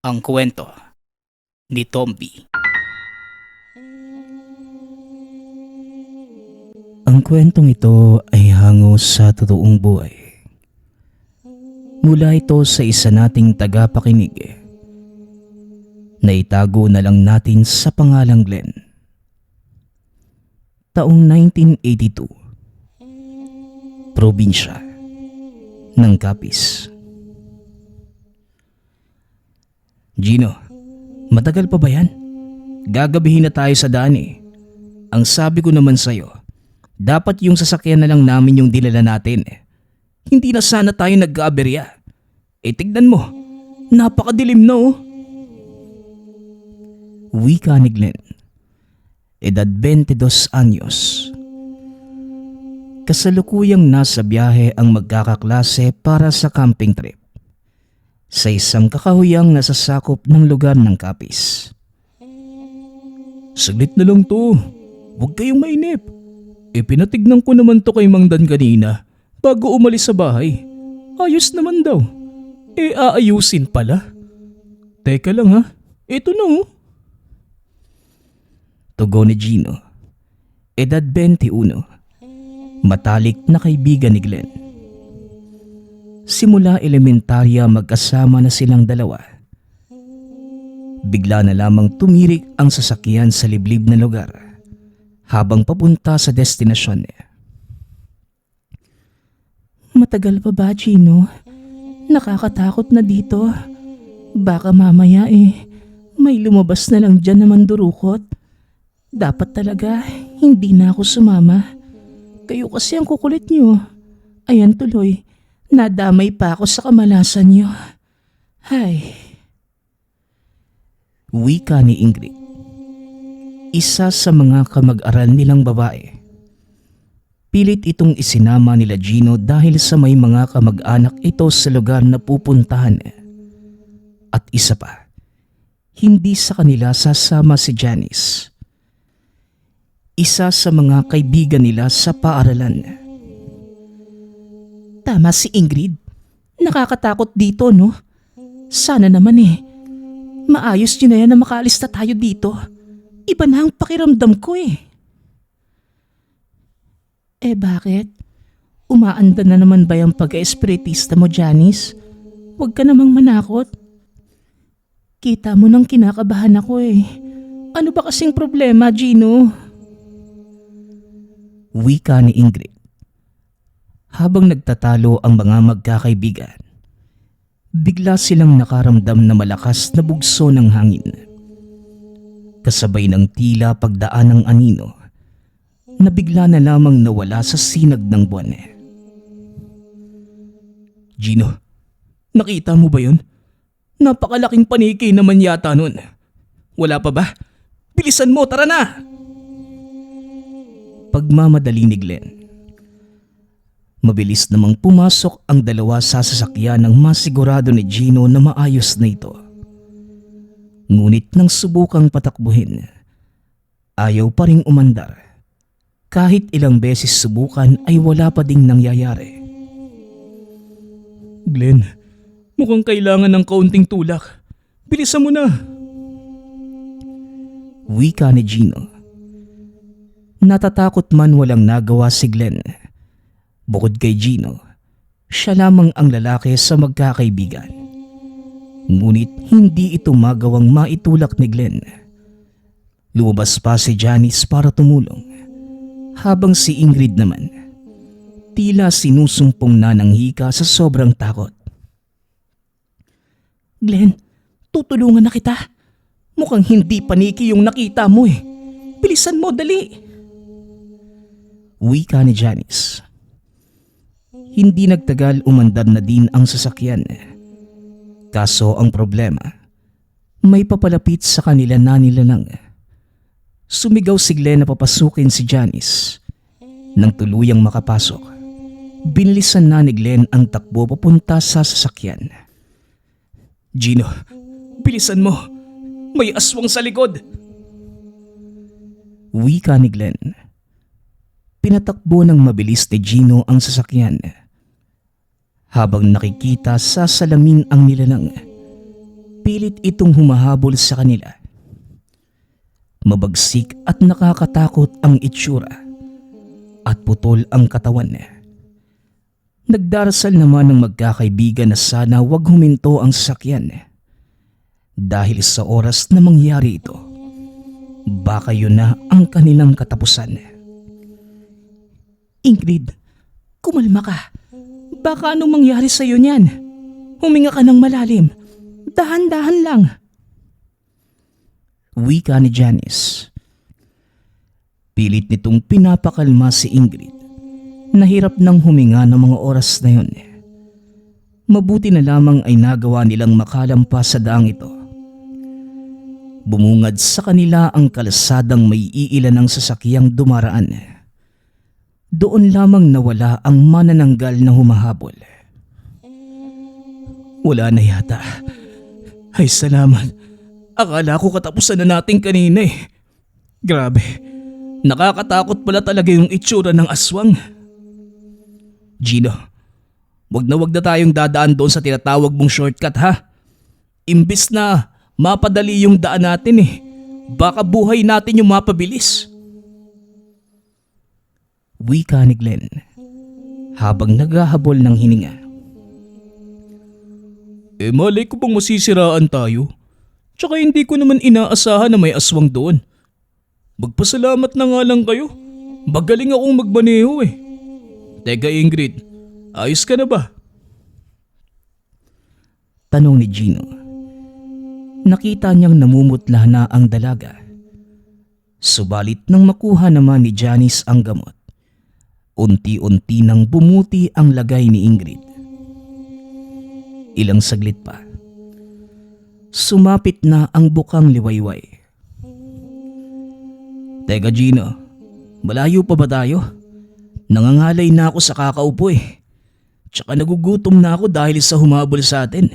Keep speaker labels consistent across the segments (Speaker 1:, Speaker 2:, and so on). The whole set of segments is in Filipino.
Speaker 1: Ang kwento ni Tomby. Ang kwentong ito ay hango sa totoong buhay. Mula ito sa isa nating tagapakinig na itago na lang natin sa pangalang Glenn. Taong 1982, probinsya ng Capiz. Gino, matagal pa ba yan? Gagabihin na tayo sa daan eh. Ang sabi ko naman sa'yo, dapat yung sasakyan na lang namin yung dinala natin. Hindi na sana tayo nagkaaberya. Tignan mo, napakadilim na oh. Wika ni Glenn, edad 22 anyos. Kasalukuyang nasa biyahe ang magkakaklase para sa camping trip sa isang kakahuyang nasasakop ng lugar ng Capiz. Saglit na lang to, huwag kayong mainip. Pinatignan ko naman to kay Mang Dan kanina bago umalis sa bahay. Ayos naman daw. Aayusin pala. Teka lang ha, ito na oh. Tugon ni Gino, edad 21, matalik na kaibigan ni Glenn. Simula elementarya magkasama na silang dalawa. Bigla na lamang tumirik ang sasakyan sa liblib na lugar habang papunta sa destinasyon niya. Matagal pa ba, Gino? Nakakatakot na dito. Baka mamaya may lumabas na lang dyan na mandurukot. Dapat talaga hindi na ako sumama. Kayo kasi ang kukulit niyo. Ayan tuloy. Nadamay pa ako sa kamalasan niyo. Hay. Wika ni Ingrid, isa sa mga kamag-aral nilang babae. Pilit itong isinama nila Gino dahil sa may mga kamag-anak ito sa lugar na pupuntahan. At isa pa, hindi sa kanila sasama si Janice, isa sa mga kaibigan nila sa paaralan. Tama si Ingrid. Nakakatakot dito, no? Sana naman maayos yun na yan na makaalis na tayo dito. Iba na ang pakiramdam ko bakit? Umaanda na naman ba yung pag-espiritista mo, Janice? Huwag ka namang manakot. Kita mo nang kinakabahan ako Ano ba kasing problema, Gino? Wika ni Ingrid. Habang nagtatalo ang mga magkakaibigan, bigla silang nakaramdam na malakas na bugso ng hangin. Kasabay ng tila pagdaan ng anino na bigla na lamang nawala sa sinag ng buwan. Gino, nakita mo ba yun? Napakalaking paniki naman yata nun. Wala pa ba? Bilisan mo, tara na! Pagmamadali ni Glenn, mabilis namang pumasok ang dalawa sa sasakyan ng masigurado ni Gino na maayos na ito. Ngunit nang subukang patakbuhin, ayaw pa ring umandar. Kahit ilang beses subukan ay wala pa ding nangyayari. Glenn, mukhang kailangan ng kaunting tulak. Bilisan mo na! Wika ni Gino. Natatakot man walang nagawa si Glenn. Bukod kay Gino, siya lamang ang lalaki sa magkakaibigan. Ngunit hindi ito magawang maitulak ni Glenn. Lumabas pa si Janice para tumulong, habang si Ingrid naman tila sinusumpong na ng hika sa sobrang takot. Glenn, tutulungan na kita. Mukhang hindi paniki yung nakita mo Bilisan mo, dali! Wika ni Janice. Hindi nagtagal umandar na din ang sasakyan. Kaso ang problema, may papalapit sa kanila na nilalang. Sumigaw si Glenn na papasukin si Janice. Nang tuluyang makapasok, binilisan na ni Glenn ang takbo papunta sa sasakyan. Gino, bilisan mo! May aswang sa likod! Wika ni Glenn. Pinatakbo ng mabilis ni Gino ang sasakyan. Habang nakikita sa salamin ang nilalang, pilit itong humahabol sa kanila. Mabagsik at nakakatakot ang itsura at putol ang katawan. Nagdarasal naman ng magkakaibigan na sana wag huminto ang sasakyan dahil sa oras na mangyari ito, baka yun na ang kanilang katapusan. Ingrid, kumalma ka. Baka anong mangyari sa'yo niyan? Huminga ka ng malalim. Dahan-dahan lang. Wika ni Janice. Pilit nitong pinapakalma si Ingrid. Nahirap nang huminga ng mga oras na yun. Mabuti na lamang ay nagawa nilang makalampas sa daang ito. Bumungad sa kanila ang kalsadang may iilan ng sasakyang dumaraan. Doon lamang nawala ang manananggal na humahabol. Wala na yata. Ay salamat. Akala ko katapusan na natin kanina eh. Grabe. Nakakatakot pala talaga yung itsura ng aswang. Gino, wag na tayong dadaan doon sa tinatawag mong shortcut ha. Imbis na mapadali yung daan natin eh. Baka buhay natin yung mapabilis. Wika ni Glenn habang naghahabol ng hininga. Malay ko bang masisiraan tayo? Tsaka hindi ko naman inaasahan na may aswang doon. Magpasalamat na nga lang kayo. Magaling akong magmaneho eh. Teka Ingrid, ayos ka na ba? Tanong ni Gino. Nakita niyang namumutla na ang dalaga. Subalit nang makuha naman ni Janice ang gamot, unti-unti nang bumuti ang lagay ni Ingrid. Ilang saglit pa, sumapit na ang bukang liwayway. Teka Gino, malayo pa ba tayo? Nangangalay na ako sa kakaupo eh. Tsaka nagugutom na ako dahil sa humabol sa atin.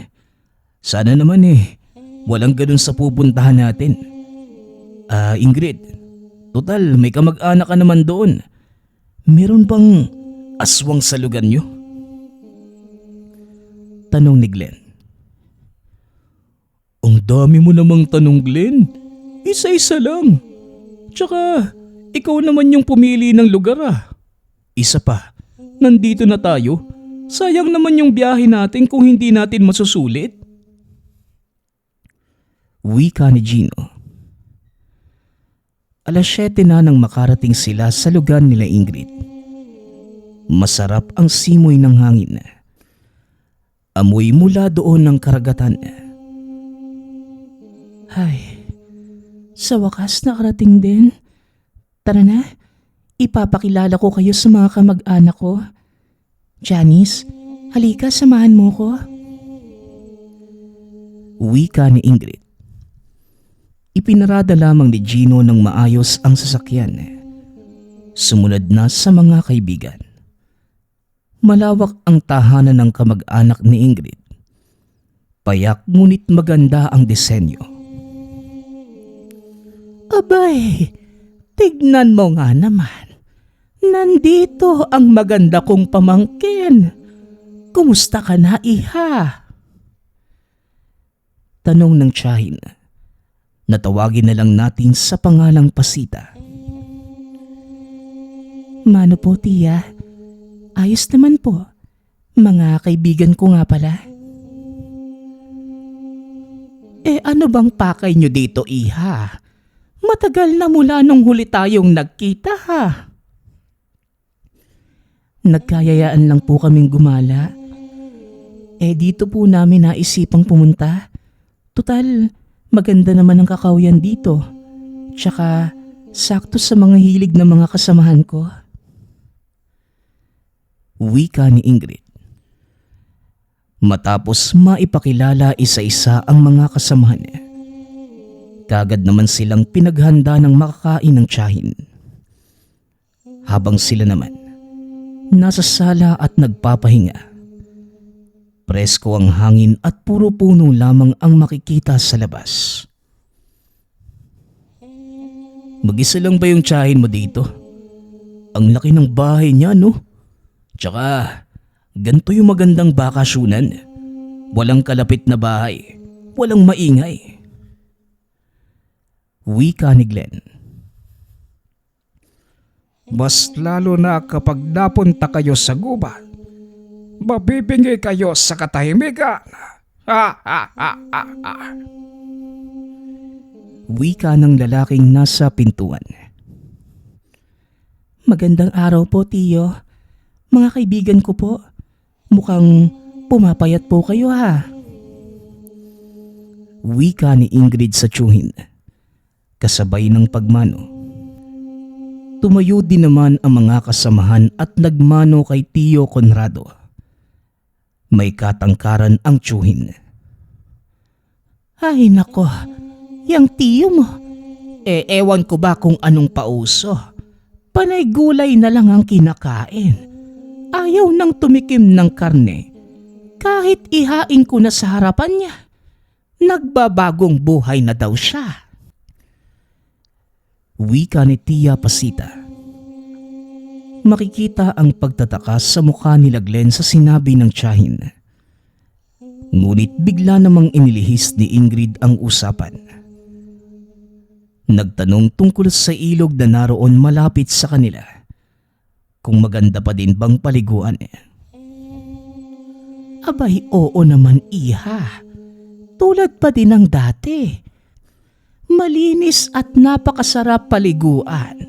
Speaker 1: Sana naman walang ganun sa pupuntahan natin. Ingrid, total may kamag-anak ka naman doon. Meron bang aswang sa lugar nyo? Tanong ni Glenn. Ang dami mo namang tanong Glenn. Isa-isa lang. Tsaka ikaw naman yung pumili ng lugar Isa pa, nandito na tayo. Sayang naman yung biyahe natin kung hindi natin masusulit. Wika ni Gino. 7:00 na nang makarating sila sa lugar nila Ingrid. Masarap ang simoy ng hangin. Amoy mula doon ng karagatan. Ay, sa wakas nakarating din. Tara na, ipapakilala ko kayo sa mga kamag-anak ko. Janice, halika samahan mo ko. Wika ni Ingrid. Ipinarada lamang ni Gino ng maayos ang sasakyan. Sumunod na sa mga kaibigan. Malawak ang tahanan ng kamag-anak ni Ingrid. Payak ngunit maganda ang disenyo. Abay, tignan mo nga naman. Nandito ang maganda kong pamangkin. Kumusta ka na, iha? Tanong ng tiyahin. Natawagin na lang natin sa pangalang Pasita. Mano po, tiya? Ayos naman po. Mga kaibigan ko nga pala. Ano bang pakay nyo dito, iha? Matagal na mula nung huli tayong nagkita Nagkayayaan lang po kaming gumala. Dito po namin naisipang pumunta. Tutal, maganda naman ang kakauyan dito. Tsaka, sakto sa mga hilig ng mga kasamahan ko. Wika ni Ingrid. Matapos maipakilala isa-isa ang mga kasamahan niya, kagad naman silang pinaghanda ng makakain ng tiyahin. Habang sila naman, nasa sala at nagpapahinga. Presko ang hangin at puro puno lamang ang makikita sa labas. Mag-isa lang ba yung tiyahin mo dito? Ang laki ng bahay niya, no? Tsaka, ganito yung magandang bakasyunan. Walang kalapit na bahay. walang maingay. Wika ni Glenn.
Speaker 2: Mas lalo na kapag napunta kayo sa gubat, mabibingi kayo sa katahimikan. Ha ha ha ha ha.
Speaker 1: Wika ng lalaking nasa pintuan. Magandang araw po, Tiyo. Mga kaibigan ko po. Mukhang pumapayat po kayo ha. Wika ni Ingrid sa tiyuhin. Kasabay ng pagmano. Tumayo din naman ang mga kasamahan at nagmano kay Tio Conrado. May katangkaran ang tiyuhin. Ay nako, yang tiyo mo. Ewan ko ba kung anong pauso. Panay gulay na lang ang kinakain. Ayaw nang tumikim ng karne. Kahit ihain ko na sa harapan niya, nagbabagong buhay na daw siya. Wika ni Tia Pasita. Makikita ang pagtataka sa mukha ni Glenn sa sinabi ng tiyahin. Ngunit bigla namang inilihis ni Ingrid ang usapan. Nagtanong tungkol sa ilog na naroon malapit sa kanila. Kung maganda pa din bang paliguan. Abay, oo naman iha. Tulad pa din ng dati. Malinis at napakasarap paliguan.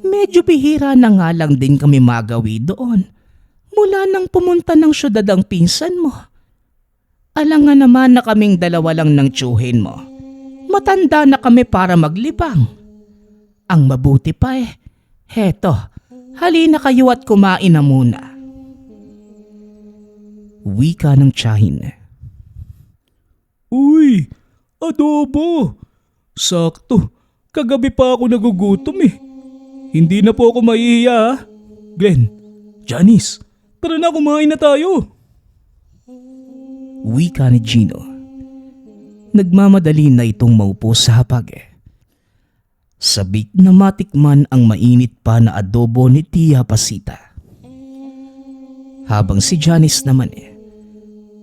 Speaker 1: Medyo bihira na nga lang din kami magawi doon. Mula nang pumunta ng syudad ang pinsan mo. Alangan naman na kaming dalawa lang ng tiyuhin mo. Matanda na kami para maglibang. Ang mabuti pa heto, halina kayo at kumain na muna. Wika ng tiyahin.
Speaker 2: Uy, adobo! Sakto, kagabi pa ako nagugutom eh. Hindi na po ako mahihiya ha. Glenn, Janice, tara na kumain na tayo.
Speaker 1: Wika ni Gino. Nagmamadali na itong maupo sa hapag. Sabik na matikman ang mainit pa na adobo ni Tia Pasita. Habang si Janice naman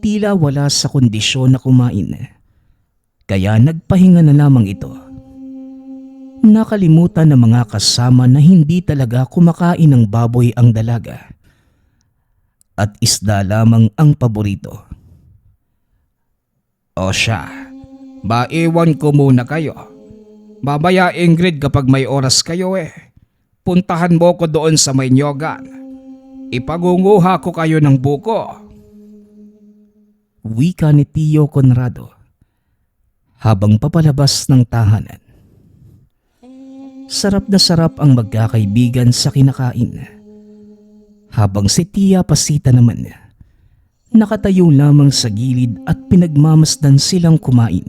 Speaker 1: tila wala sa kondisyon na kumain. Kaya nagpahinga na lamang ito. Nakalimutan ng mga kasama na hindi talaga kumakain ng baboy ang dalaga. At isda lamang ang paborito.
Speaker 2: O siya, maiwan ko muna kayo. Mamaya Ingrid kapag may oras kayo puntahan mo ko doon sa may nyogan. Ipagunguha ko kayo ng buko.
Speaker 1: Wika ni Tio Conrado. Habang papalabas ng tahanan. Sarap na sarap ang magkakaibigan sa kinakain. Habang si Tia Pasita naman, nakatayo lamang sa gilid at pinagmamasdan silang kumain.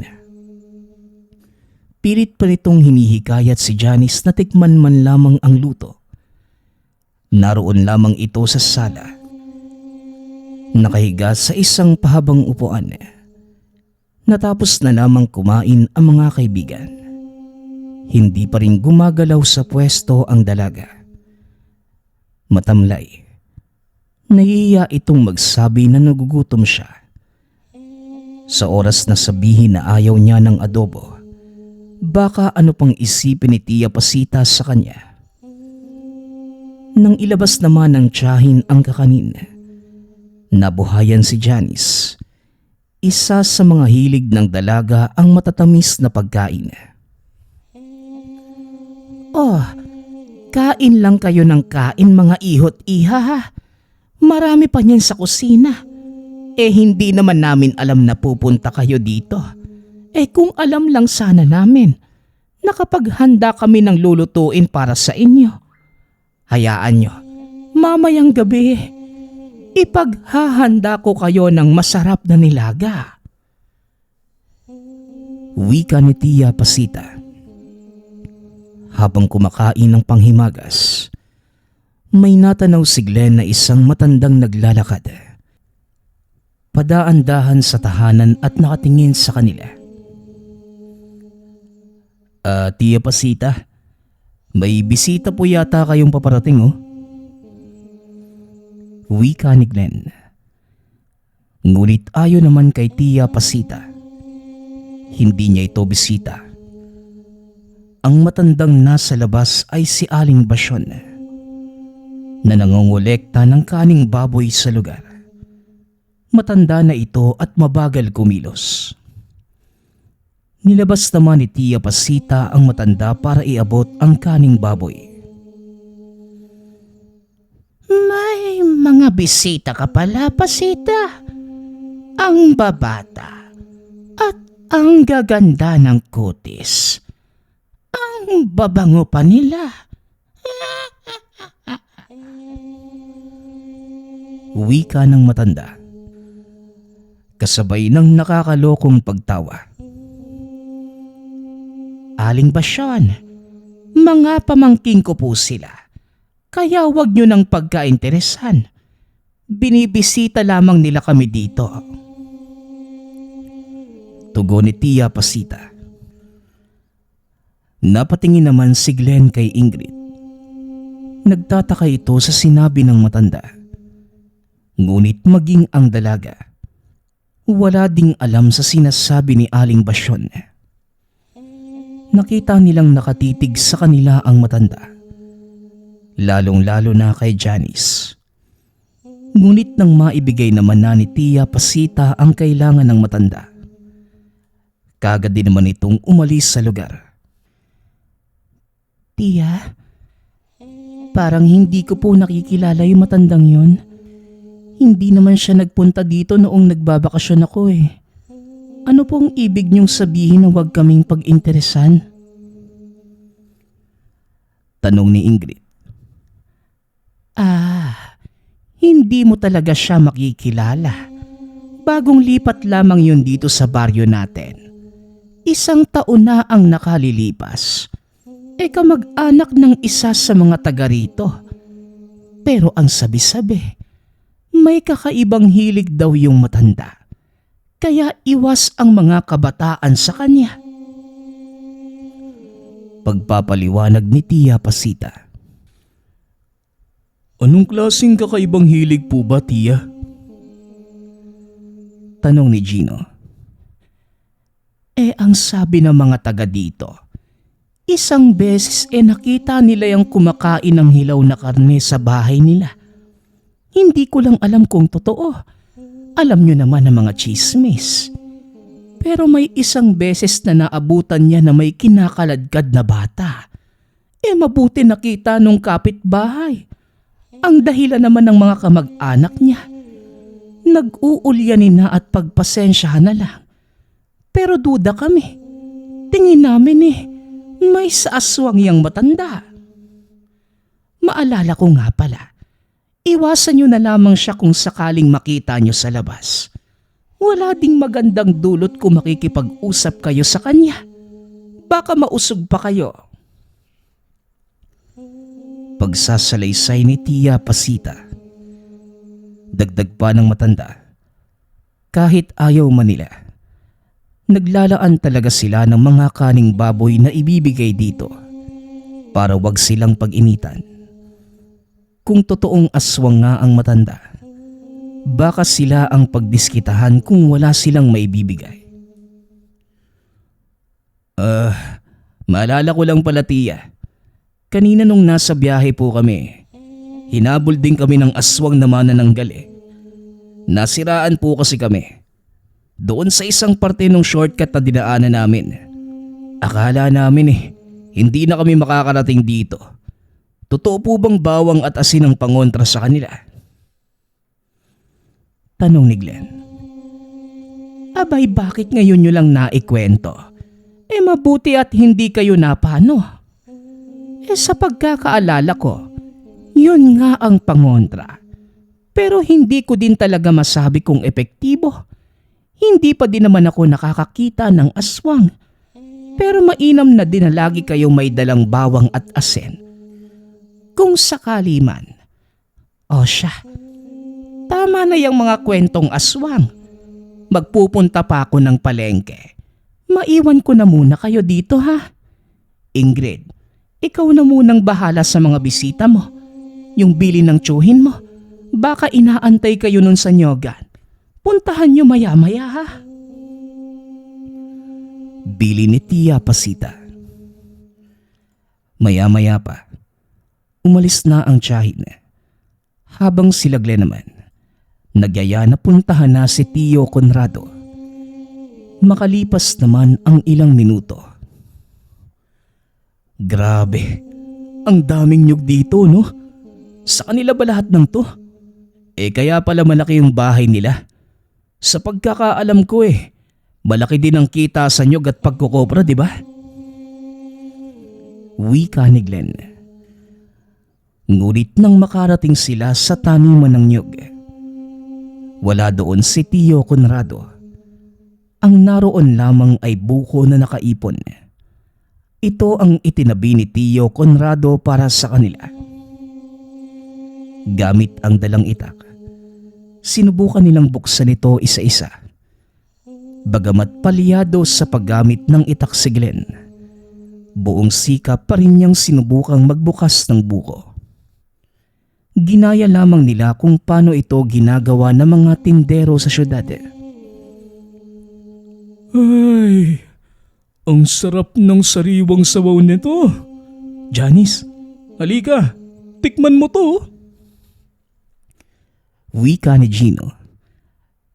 Speaker 1: Pilit pa nitong hinihikayat si Janice na tikman man lamang ang luto. Naroon lamang ito sa sala. Nakahiga sa isang pahabang upuan. Natapos na lamang kumain ang mga kaibigan. Hindi pa rin gumagalaw sa pwesto ang dalaga. Matamlay. Nahihiya itong magsabi na nagugutom siya. Sa oras na sabihin na ayaw niya ng adobo, baka ano pang isipin ni Tia Pasita sa kanya. Nang ilabas naman ng tiyahin ang kakanin, nabuhayan si Janice. Isa sa mga hilig ng dalaga ang matatamis na pagkain. Oh, kain lang kayo ng kain mga ihot iha ha. Marami pa niyan sa kusina. Hindi naman namin alam na pupunta kayo dito. Kung alam lang sana namin, nakapaghanda kami ng lulutuin para sa inyo. Hayaan nyo, mamayang gabi, ipaghahanda ko kayo ng masarap na nilaga. Wika ni Tia Pasita. Habang kumakain ng panghimagas, may natanaw si Glenn na isang matandang naglalakad. Padaan-dahan sa tahanan at nakatingin sa kanila. Tia Pasita, may bisita po yata kayong paparating Wika ni Glenn. Ngunit ayon naman kay Tia Pasita, Hindi niya ito bisita. Ang matandang nasa labas ay si Aling Basyon na nangongolekta ng kaning baboy sa lugar. Matanda na ito at mabagal kumilos. Nilabas naman ni Tia Pasita ang matanda para iabot ang kaning baboy. May mga bisita ka pala, Pasita. Ang babata at ang gaganda ng kutis. Ang babango pa nila. Wika ng matanda, kasabay ng nakakalokong pagtawa. Aling Basyon, mga pamangking ko po sila. Kaya wag nyo nang pagkainteresan. Binibisita lamang nila kami dito. Tugon ni Tia Pasita. Napatingin naman si Glenn kay Ingrid. Nagtataka ito sa sinabi ng matanda. Ngunit maging ang dalaga, wala ding alam sa sinasabi ni Aling Basyon. Nakita nilang nakatitig sa kanila ang matanda, lalong-lalo na kay Janice. Ngunit nang maibigay naman na ni Tia Pasita ang kailangan ng matanda, kagad din naman itong umalis sa lugar. Tia, parang hindi ko po nakikilala yung matandang yon. Hindi naman siya nagpunta dito noong nagbabakasyon ako eh. Ano pong ibig niyong sabihin na huwag kaming pag-interesan? Tanong ni Ingrid. Hindi mo talaga siya makikilala. Bagong lipat lamang yun dito sa baryo natin. 1 taon na ang nakalilipas. Kamag-anak ng isa sa mga taga rito. Pero ang sabi-sabi, may kakaibang hilig daw yung matanda. Kaya iwas ang mga kabataan sa kanya. Pagpapaliwanag ni Tia Pasita. Anong klaseng kakaibang hilig po ba, Tia? Tanong ni Gino. Ang sabi ng mga taga dito, 1 beses nakita nila yung kumakain ng hilaw na karne sa bahay nila. Hindi ko lang alam kung totoo. Alam nyo naman ang mga chismis. Pero may 1 beses na naabutan niya na may kinakaladkad na bata. Mabuti nakita nung kapitbahay. Ang dahilan naman ng mga kamag-anak niya. Nag-uulyanin na at pagpasensyahan na lang. Pero duda kami. Tingin namin may saaswang yang matanda. Maalala ko nga pala. Iwasan nyo na lamang siya kung sakaling makita nyo sa labas. Wala ding magandang dulot kung makikipag-usap kayo sa kanya. Baka mausog pa kayo. Pagsasalaysay ni Tia Pasita. Dagdag pa ng matanda. Kahit ayaw man nila, naglalaan talaga sila ng mga kaning baboy na ibibigay dito para wag silang pag-initan. Kung totoong aswang nga ang matanda, baka sila ang pagdiskitahan kung wala silang maibibigay. Maalala ko lang pala, Tia. Kanina nung nasa biyahe po kami, hinabol din kami ng aswang na manananggal eh. Nasiraan po kasi kami. Doon sa isang parte ng shortcut na dinaanan namin. Akala namin hindi na kami makakarating dito. Totoo po bang bawang at asin ang pangontra sa kanila? Tanong ni Glenn. Abay, bakit ngayon nyo lang naikwento? Mabuti at hindi kayo napano. Sa pagkakaalala ko, yun nga ang pangontra. Pero hindi ko din talaga masabi kung epektibo. Hindi pa din naman ako nakakakita ng aswang. Pero mainam na din na lagi kayong may dalang bawang at asin. Kung sakali man. O siya, tama na yung mga kwentong aswang. Magpupunta pa ako ng palengke. Maiwan ko na muna kayo dito ha. Ingrid, ikaw na munang bahala sa mga bisita mo. Yung bili ng tsuhin mo. Baka inaantay kayo nun sa nyogan. Puntahan nyo maya-maya ha. bili ni Tia Pasita. Maya-maya pa, umalis na ang tiyahin. Habang sila Glenn naman, nagyaya na puntahan na si Tio Conrado. Makalipas naman ang ilang minuto. Grabe, ang daming nyug dito, no? Sa kanila ba lahat ng to? Kaya pala malaki yung bahay nila. Sa pagkakaalam ko malaki din ang kita sa nyug at pagkukopra, di ba? Wika ni Glenn. Ngunit nang makarating sila sa taniman ng nyug, wala doon si Tio Conrado. Ang naroon lamang ay buko na nakaipon. Ito ang itinabi ni Tio Conrado para sa kanila. Gamit ang dalang itak, sinubukan nilang buksan ito isa-isa. Bagamat palyado sa paggamit ng itak si Glenn, buong sikap pa rin niyang sinubukang magbukas ng buko. Ginaya lamang nila kung paano ito ginagawa ng mga tindero sa syudad. Ay, ang sarap ng sariwang sabaw nito. Janice, halika, tikman mo to. Wika ni Gino,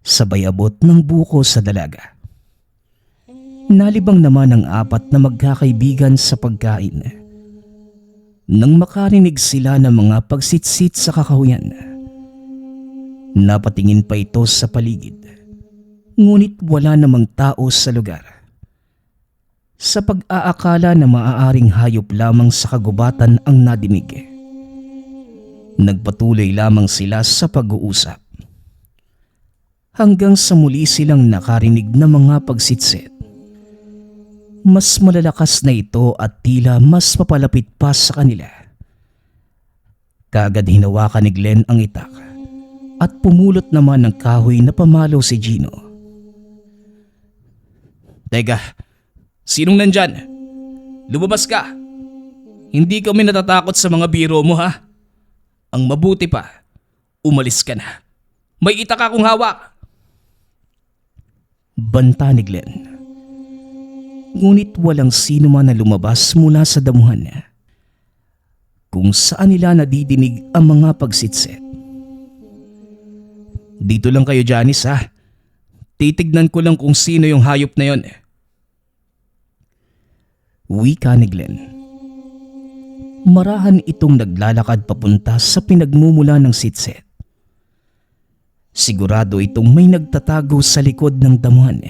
Speaker 1: sabay abot ng buko sa dalaga. Nalibang naman ang apat na magkakaibigan sa pagkain. Nang makarinig sila ng mga pagsitsit sa kakahuyan, napatingin pa ito sa paligid. Ngunit wala namang tao sa lugar. Sa pag-aakala na maaaring hayop lamang sa kagubatan ang nadinig, nagpatuloy lamang sila sa pag-uusap. Hanggang sa muli silang nakarinig ng mga pagsitsit. Mas malalakas na ito at tila mas papalapit pa sa kanila. Kaagad hinawakan ni Glenn ang itak at pumulot naman ng kahoy na pamalo si Gino. Teka, sinong nandyan? Lumabas ka! Hindi kami natatakot sa mga biro mo, ha? Ang mabuti pa, umalis ka na. May itak akong hawak! Banta ni Glenn. Ngunit walang sino man na lumabas mula sa damuhan niya, kung saan nila nadidinig ang mga pagsitsit. Dito lang kayo, Janice, ha? Titignan ko lang kung sino yung hayop na yon. Wika ni Glenn. Marahan itong naglalakad papunta sa pinagmumula ng sitsit. Sigurado itong may nagtatago sa likod ng damuhan.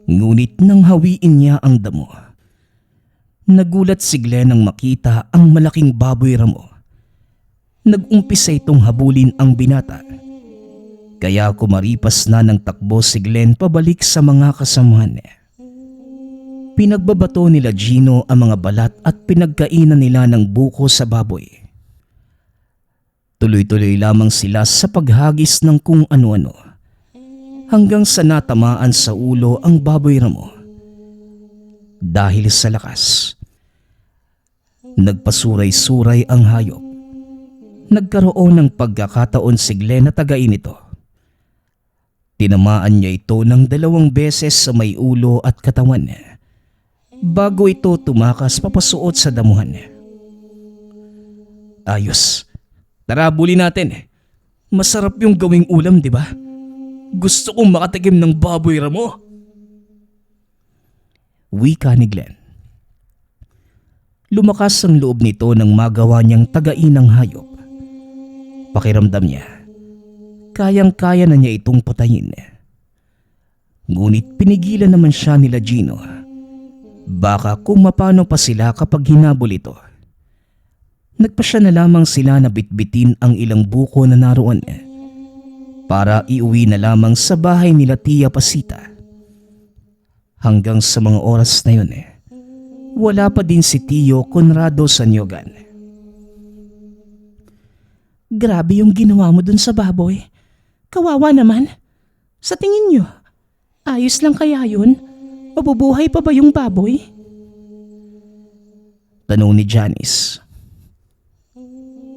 Speaker 1: Ngunit nang hawiin niya ang damo, nagulat si Glenn nang makita ang malaking baboy ramo. Nag-umpisa itong habulin ang binata. Kaya kumaripas na ng takbo si Glenn pabalik sa mga kasamahan niya. Pinagbabato nila Gino ang mga balat at pinagkainan nila ng buko sa baboy. Tuloy-tuloy lamang sila sa paghagis ng kung ano-ano hanggang sa natamaan sa ulo ang baboy ramo. Dahil sa lakas, nagpasuray-suray ang hayop. Nagkaroon ng pagkakataon si Glenn na tagain ito. Tinamaan niya ito ng 2 beses sa may ulo at katawan bago ito tumakas papasuot sa damuhan. Ayos. Tara, buli natin. Masarap yung gawing ulam, di ba? Gusto kong makatikim ng baboy ramo. Wika ni Glenn. Lumakas ang loob nito nang magawa niyang tagain ng hayop. Pakiramdam niya, kayang-kaya na niya itong patayin. Ngunit pinigilan naman siya nila Gino. Baka kung mapano pa sila kapag hinabol ito. Nagpasya na lamang sila na bitbitin ang ilang buko na naroon para iuwi na lamang sa bahay nila Tia Pasita. Hanggang sa mga oras na yun wala pa din si Tio Conrado sa nyogan. Grabe yung ginawa mo dun sa baboy. Kawawa naman. Sa tingin nyo, ayos lang kaya yun? Mabubuhay pa ba yung baboy? Tanong ni Janice.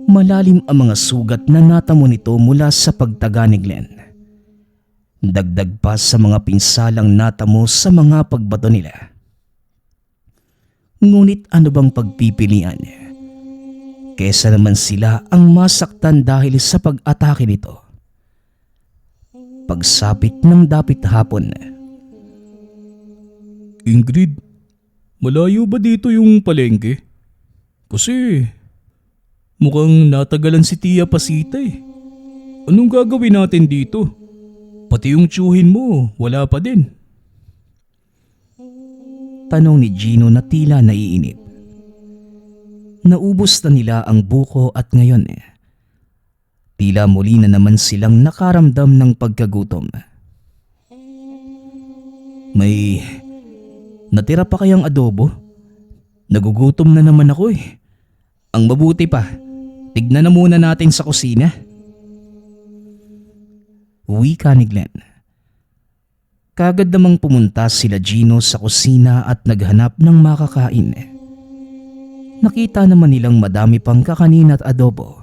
Speaker 1: Malalim ang mga sugat na natamo nito mula sa pagtaga ni Glenn. Dagdag pa sa mga pinsalang natamo sa mga pagbato nila. Ngunit ano bang pagpipilian? Kesa naman sila ang masaktan dahil sa pag-atake nito. Pagsapit ng dapit hapon.
Speaker 2: Ingrid, malayo ba dito yung palengke? Kasi mukhang natagalan si Tia Pasita eh. Anong gagawin natin dito? Pati yung tiyuhin mo, wala pa din.
Speaker 1: Tanong ni Gino na tila naiinip. Naubos na nila ang buko at ngayon tila muli na naman silang nakaramdam ng pagkagutom. May natira pa kayang adobo? Nagugutom na naman ako eh. Ang mabuti pa, tignan na muna natin sa kusina. Wika ni Glenn. Kagad namang pumunta sila Gino sa kusina at naghanap ng makakain. Nakita naman nilang madami pang kakanin at adobo.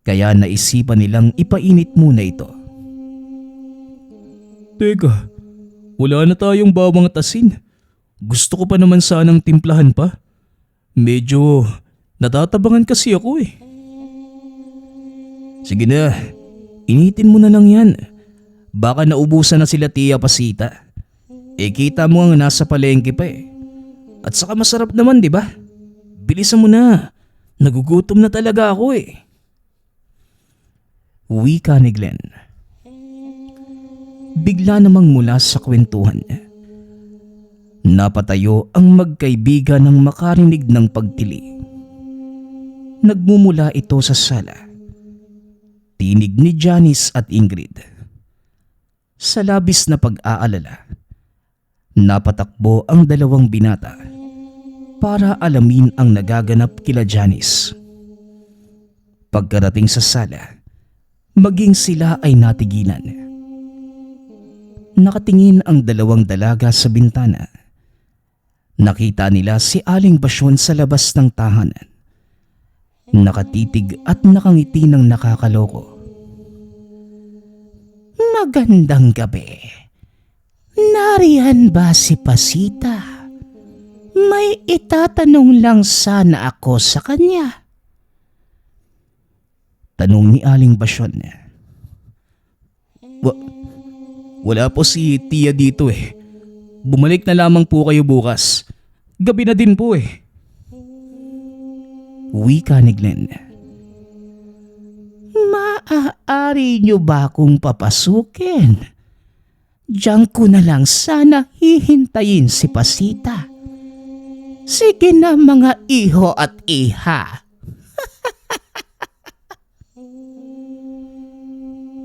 Speaker 1: Kaya naisipan nilang ipainit muna ito.
Speaker 2: Teka, wala na tayong bawang at asin. Gusto ko pa naman sanang timplahan pa. Medyo natatabangan kasi ako eh.
Speaker 1: Sige na, initin mo na lang yan. Baka naubusan na sila Tia Pasita. Kita mo ang nasa palengke pa eh. At saka masarap naman, di ba? Bilisan mo na. Nagugutom na talaga ako eh. Wika ni Glenn. Bigla namang mula sa kwentuhan niya. Napatayo ang magkaibigan ng makarinig ng pagtili. Nagmumula ito sa sala. Tinig ni Janice at Ingrid. Sa labis na pag-aalala, napatakbo ang dalawang binata para alamin ang nagaganap kila Janice. Pagkarating sa sala, maging sila ay natigilan. Nakatingin ang dalawang dalaga sa bintana. Nakita nila si Aling Basyon sa labas ng tahanan. Nakatitig at nakangiti ng nakakaloko. Magandang gabi. Nariyan ba si Pasita? May itatanong lang sana ako sa kanya. Tanong ni Aling Basyon.
Speaker 2: Wala po si Tia dito eh. Bumalik na lamang po kayo bukas. Gabi na din po eh.
Speaker 1: Wika ni Glenn. Maaari niyo ba akong papasukin? Diyan ko na lang sana hihintayin si Pasita. Sige na mga iho at iha.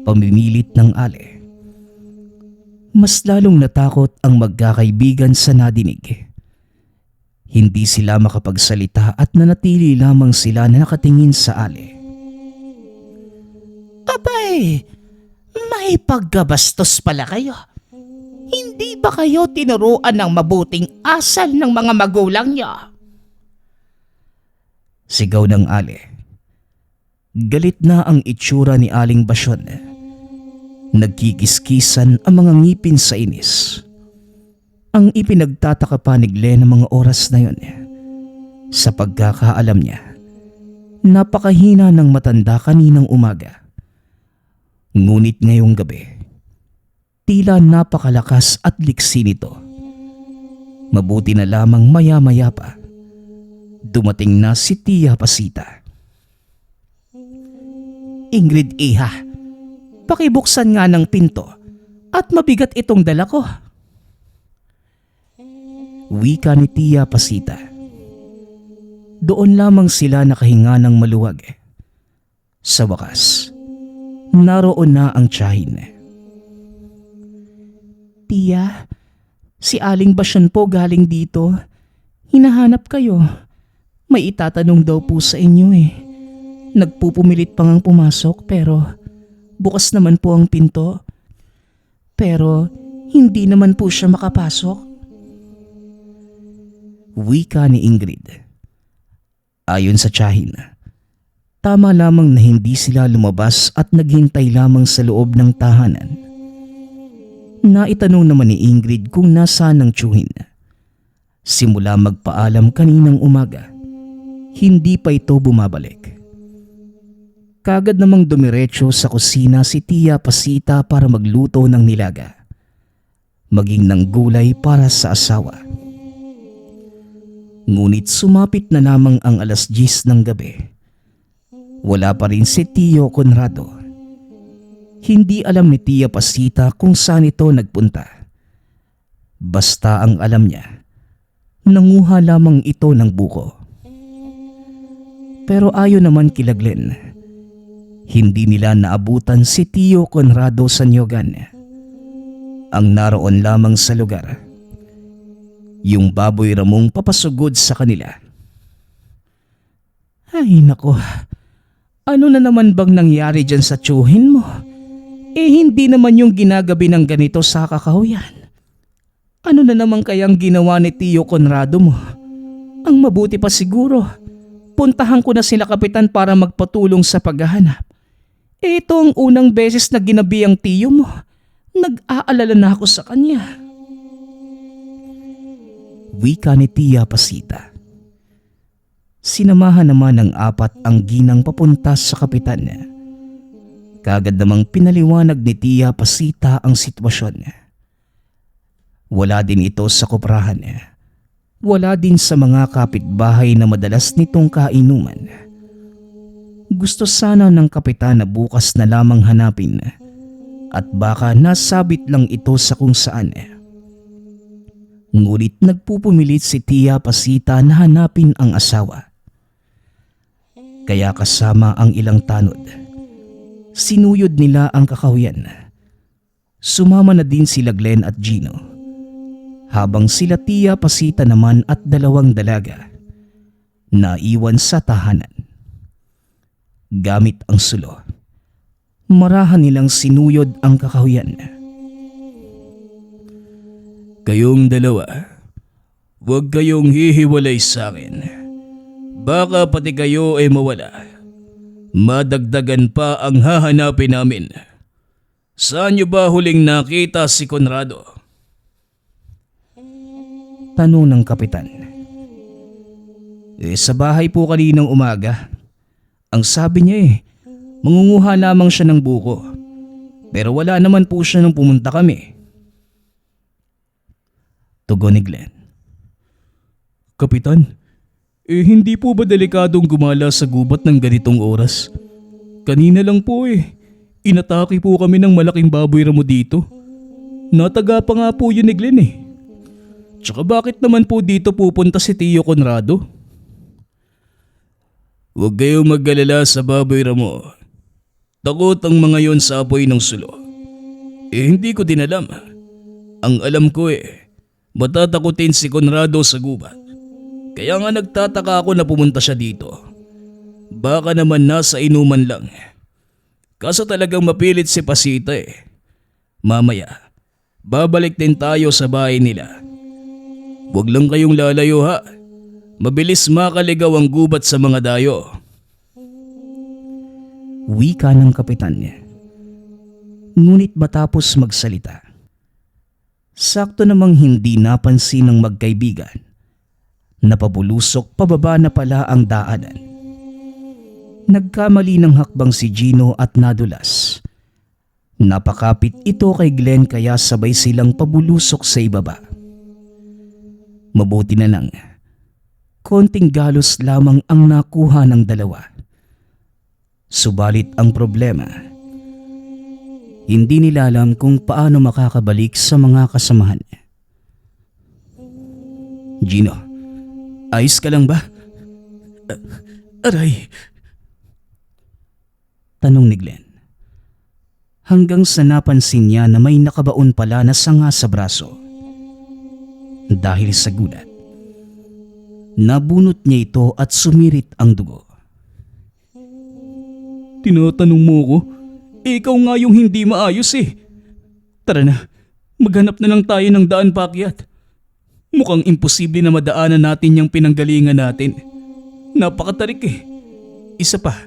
Speaker 1: Pamimilit ng Ale. Mas lalong natakot ang magkakaibigan sa nadinig. Hindi sila makapagsalita at nanatili lamang sila na nakatingin sa Ale. Abay, may paggabastos pala kayo. Hindi ba kayo tinuruan ng mabuting asal ng mga magulang niyo? Sigaw ng Ale. Galit na ang itsura ni Aling Basyon. Nagkikiskisan ang mga ngipin sa inis. Ang ipinagtataka pa ni Glenn ng mga oras na yon. Sa pagkakaalam niya, napakahina ng matanda kaninang umaga. Ngunit ngayong gabi, tila napakalakas at liksi nito. Mabuti na lamang maya-maya pa, dumating na si Tia Pasita. Ingrid iha, pakibuksan nga ng pinto at mabigat itong dala ko. Wika ni Tia Pasita. Doon lamang sila nakahinga ng maluwag. Sa wakas, naroon na ang tiyahin. Tia, si Aling Basyon po galing dito. Hinahanap kayo. May itatanong daw po sa inyo eh. Nagpupumilit pa ngang pumasok pero bukas naman po ang pinto. Pero hindi naman po siya makapasok. Wika ni Ingrid. Ayon sa tiyahin, tama lamang na hindi sila lumabas at naghintay lamang sa loob ng tahanan Naitanong naman ni Ingrid kung nasaan ang tiyuhin. Simula magpaalam kaninang umaga, hindi pa ito bumabalik. Kagad namang dumiretso sa kusina si Tia Pasita para magluto ng nilaga, maging ng gulay para sa asawa. Ngunit sumapit na lamang ang 10:00 ng gabi. Wala pa rin si Tio Conrado. Hindi alam ni Tia Pasita kung saan ito nagpunta. Basta ang alam niya, nanguha lamang ito ng buko. Pero ayon naman kila Glenn, hindi nila naabutan si Tio Conrado sa Nyogan. Ang naroon lamang sa lugar, yung baboy ramong papasugod sa kanila. Ay nako, ano na naman bang nangyari dyan sa tiyuhin mo? Hindi naman yung ginagabi ng ganito sa kakahuyan. Ano na naman kayang ginawa ni Tio Conrado mo? Ang mabuti pa siguro, puntahan ko na sila kapitan para magpatulong sa paghahanap. Ito ang unang beses na ginabi ang tiyo mo. Nag-aalala na ako sa kanya. Wika ni Tia Pasita. Sinamahan naman ng 4 ang ginang papunta sa kapitan. Kagad namang pinaliwanag ni Tia Pasita ang sitwasyon. Wala din ito sa koprahan. Wala din sa mga kapitbahay na madalas nitong kainuman. Gusto sana ng kapitan na bukas na lamang hanapin at baka nasabit lang ito sa kung saan. Ngunit nagpupumilit si Tia Pasita na hanapin ang asawa. Kaya kasama ang ilang tanod, sinuyod nila ang kakahuyan. Sumama na din sila Glenn at Gino, habang sila Tia Pasita naman at 2 dalaga naiwan sa tahanan. Gamit ang sulo, marahan nilang sinuyod ang kakahuyan.
Speaker 2: Kayong dalawa, huwag kayong hihiwalay sa akin. Baka pati kayo ay mawala. Madagdagan pa ang hahanapin namin. Saan niyo ba huling nakita si Conrado?
Speaker 1: Tanong ng kapitan. Sa bahay po kaninang umaga. Ang sabi niya mangunguha lamang siya ng buko. Pero wala naman po siya nung pumunta kami. Tugon ni Glenn.
Speaker 2: Kapitan, hindi po ba delikadong gumala sa gubat ng ganitong oras? Kanina lang po inatake po kami ng malaking baboy ramo dito. Nataga pa nga po yun ni Glenn Tsaka bakit naman po dito pupunta si Tio Conrado? Huwag kayong mag-alala sa baboy ramo. Takot ang mga yon sa apoy ng sulo. Hindi ko din alam. Ang alam ko matatakutin si Conrado sa gubat. Kaya nga nagtataka ako na pumunta siya dito. Baka naman nasa inuman lang. Kaso talagang mapilit si Pasita Mamaya, babalik din tayo sa bahay nila. Huwag lang kayong lalayo ha. Mabilis makaligaw ang gubat sa mga dayo.
Speaker 1: Wika ng kapitan niya. Ngunit matapos magsalita, sakto namang hindi napansin ng magkaibigan. Napabulusok pababa na pala ang daanan. Nagkamali ng hakbang si Gino at nadulas. Napakapit ito kay Glenn kaya sabay silang pabulusok sa ibaba. Mabuti na lang, konting galos lamang ang nakuha ng dalawa. Subalit ang problema, hindi nila alam kung paano makakabalik sa mga kasamahan. Gino, ayos ka lang ba?
Speaker 2: Aray!
Speaker 1: Tanong ni Glenn. Hanggang sa napansin niya na may nakabaon pala na sanga sa braso. Dahil sa gulat, nabunot niya ito at sumirit ang dugo.
Speaker 2: Tinatanong mo ko? Ikaw nga yung hindi maayos Tara na, maghanap na lang tayo ng daan paakyat. Mukhang imposible na madaanan natin yung pinanggalingan natin. Napakatarik Isa pa,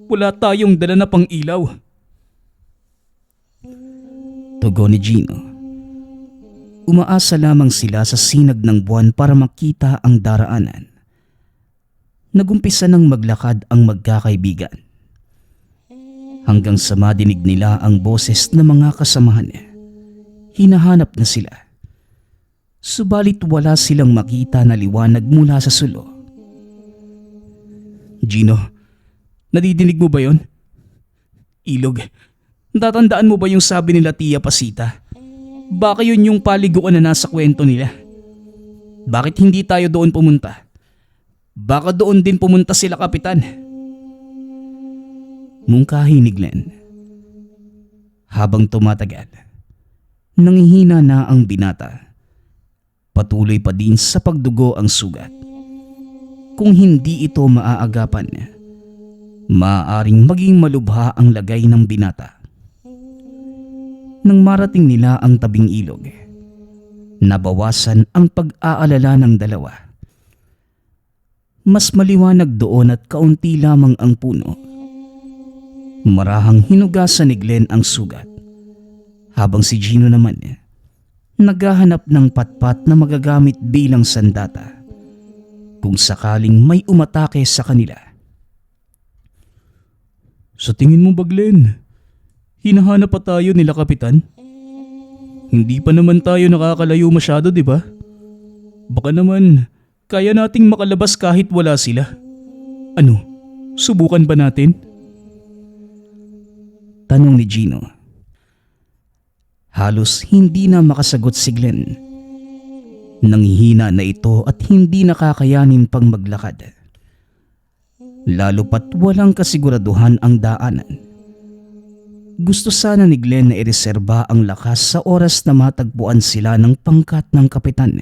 Speaker 2: wala tayong dala na pang ilaw.
Speaker 1: Tugon ni Gino. Umaasa lamang sila sa sinag ng buwan para makita ang daraanan. Nagumpisa ng maglakad ang magkakaibigan. Hanggang sa madinig nila ang boses ng mga kasamahan. Hinahanap na sila. Subalit wala silang makita na liwanag mula sa sulo. Gino, nadidinig mo ba yon? Ilog, natatandaan mo ba yung sabi nila Tia Pasita? Baka yun yung paliguan na nasa kwento nila. Bakit hindi tayo doon pumunta? Baka doon din pumunta sila, Kapitan. Mungkahi ni Glenn. Habang tumatagal, nanghihina na ang binata. Patuloy pa din sa pagdugo ang sugat. Kung hindi ito maaagapan, maaaring maging malubha ang lagay ng binata. Nang marating nila ang tabing ilog, nabawasan ang pag-aalala ng dalawa. Mas maliwanag doon at kaunti lamang ang puno. Marahang hinugasan ni Glenn ang sugat, habang si Gino naman naghahanap ng patpat na magagamit bilang sandata kung sakaling may umatake sa kanila. Sa tingin mo ba, Glenn, hinahanap pa tayo nila Kapitan? Hindi pa naman tayo nakakalayo masyado, di ba? Baka naman kaya nating makalabas kahit wala sila. Ano, subukan ba natin? Tanong ni Gino. Halos hindi na makasagot si Glenn. Nanghihina na ito at hindi nakakayanin pang maglakad. Lalo pat walang kasiguraduhan ang daanan. Gusto sana ni Glenn na ireserba ang lakas sa oras na matagpuan sila ng pangkat ng kapitan.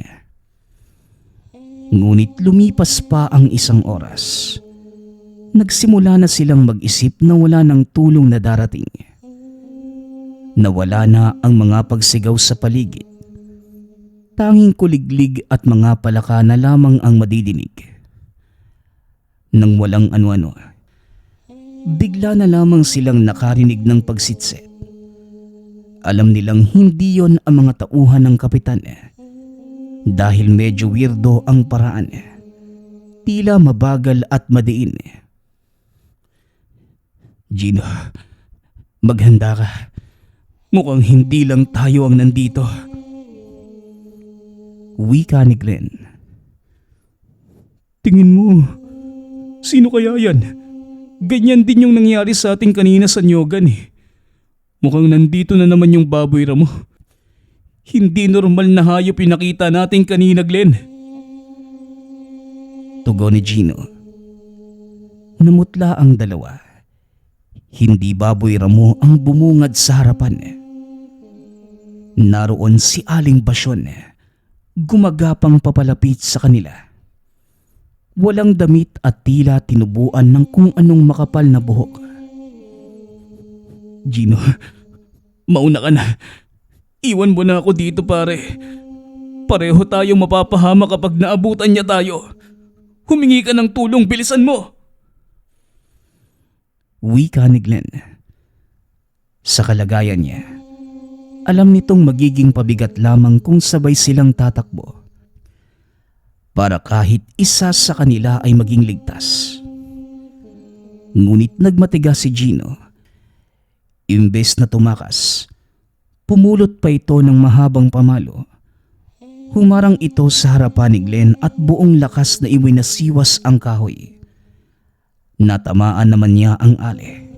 Speaker 1: Ngunit lumipas pa ang isang oras. Nagsimula na silang mag-isip na wala ng tulong na darating. Nawala na ang mga pagsigaw sa paligid. Tanging kuliglig at mga palaka na lamang ang madidinig. Nang walang ano-ano, bigla na lamang silang nakarinig ng pagsitsit. Alam nilang hindi yon ang mga tauhan ng kapitan dahil medyo weirdo ang paraan. Tila mabagal at madiin. Gino, maghanda ka. Mukhang hindi lang tayo ang nandito. Wika ni Glenn. Tingin mo, sino kaya yan? Ganyan din yung nangyari sa ating kanina sa Nyogan eh. Mukhang nandito na naman yung baboy ramo. Hindi normal na hayop yung nakita natin kanina, Glenn. Tugon ni Gino. Namutla ang dalawa. Hindi baboy ramo ang bumungad sa harapan. Naroon si Aling Basyon, gumagapang papalapit sa kanila. Walang damit at tila tinubuan ng kung anong makapal na buhok. Gino, mauna ka na. Iwan mo na ako dito, pare. Pareho tayong mapapahama kapag naabutan niya tayo. Humingi ka ng tulong, bilisan mo. Wika ni Glenn. Sa kalagayan niya, alam nitong magiging pabigat lamang kung sabay silang tatakbo para kahit isa sa kanila ay maging ligtas. Ngunit nagmatigas si Gino. Imbes na tumakas, pumulot pa ito ng mahabang pamalo. Humarang ito sa harapan ni Glenn at buong lakas na iwinasiwas ang kahoy. Natamaan naman niya ang ale.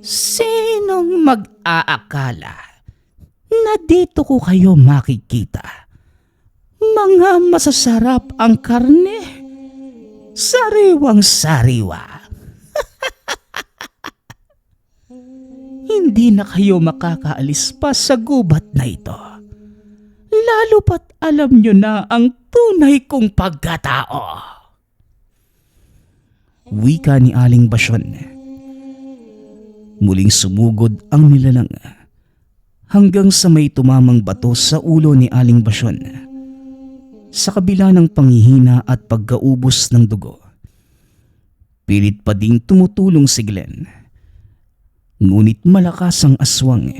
Speaker 1: Sinong mag-aakala na dito ko kayo makikita? Mga masasarap ang karne, sariwang sariwa. Hindi na kayo makakaalis pa sa gubat na ito. Lalo pat alam nyo na ang tunay kong pagkatao. Wika ni Aling Basyon. Muling sumugod ang nilalang hanggang sa may tumamang bato sa ulo ni Aling Basyon. Sa kabila ng panghihina at pagkaubos ng dugo, pilit pa ding tumutulong si Glenn. Ngunit malakas ang aswang.